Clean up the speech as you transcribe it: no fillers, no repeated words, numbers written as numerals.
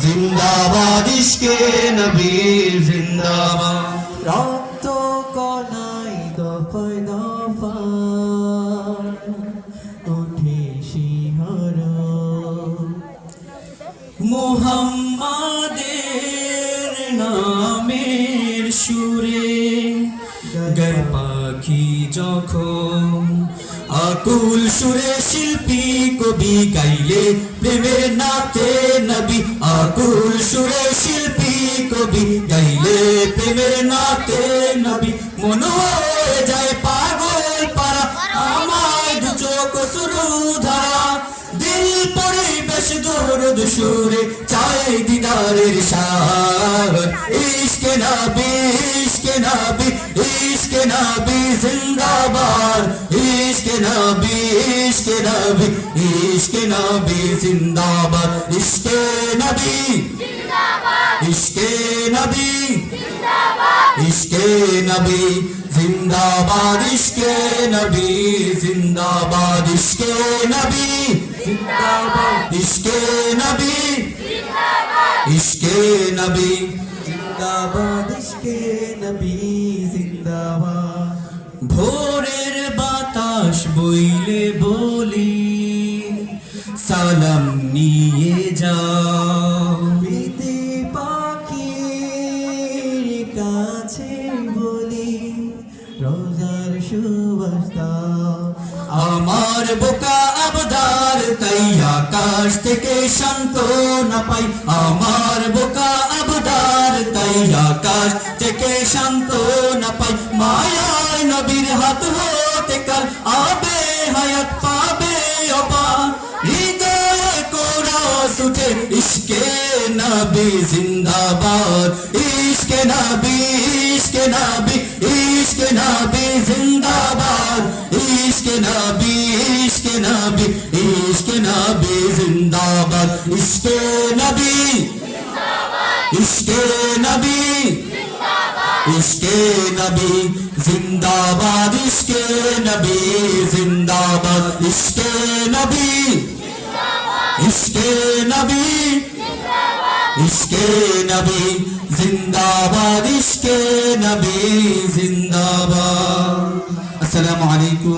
জিন্দাবাদ ইশকে নবী জিন্দাবাদ। রক্ত কণাই দফায় দফায় ওঠে শিহরণ, মুহাম্মাদের নামের সুরে গায় পাখি যখন, আকুল সুরে শিল্পী কবি গাইলে প্রেমের নাতে নবী। আকুল সুরে শিল্পী কবি গাইলে প্রেমের নাতে নবী। মন হয়ে যায় পাগল পারা, আমায় দু চোখ শুরু ধারা। দিল পরিবেশ দরুদ সুরে চায় দিদারের শান। ইশকে নবী ইশকে নবী ইশকে নবী জিন্দাবাদ। ইশকে নবী ইশকে নবী ইশকে নবী জিন্দাবাদ। ইশকে নবী ইশকে নবী ইশকে নবী জিন্দাবাদ। ইশকে নবী জিন্দাবাদ। ইশকে নবী জিন্দাবাদ। ইশকে নবী ইশকে নবী জিন্দাবাদ। ইশকে নবী জিন্দাবাদ। ভোরের বাতাস বইলে বলি সালাম নিয়ে যাও, প্রীতি পাখির কাছে বলি রোজার সুবাস দাও। আমার বোকা আবদার তাই আকাশ থেকে সান্ত্বনা পাই। আমার বোকা আবদার তাই আকাশ থেকে সান্ত্বনা পাই। মায়ার নবীর হাত হতে কাল আবে হায়াত পাবে অপার। হৃদয়ে কোরাস উঠে ইশকে নবী জিন্দাবাদ। ইশকে নবী ইশকে নবী ইশকে নবী জিন্দাবাদ। ইশকে নবী ইশকে নবী ইশকে নবী জিন্দাবাদ। ইশকে নবী ইশকে নবী ইশকে নবী জিন্দাবাদ। ইশকে নবী জিন্দাবাদ। ইশকে নবী ইশকে নবী ইশকে নবী জিন্দাবাদ। ইশকে নবী জিন্দাবাদ। আসসালামু আলাইকুম।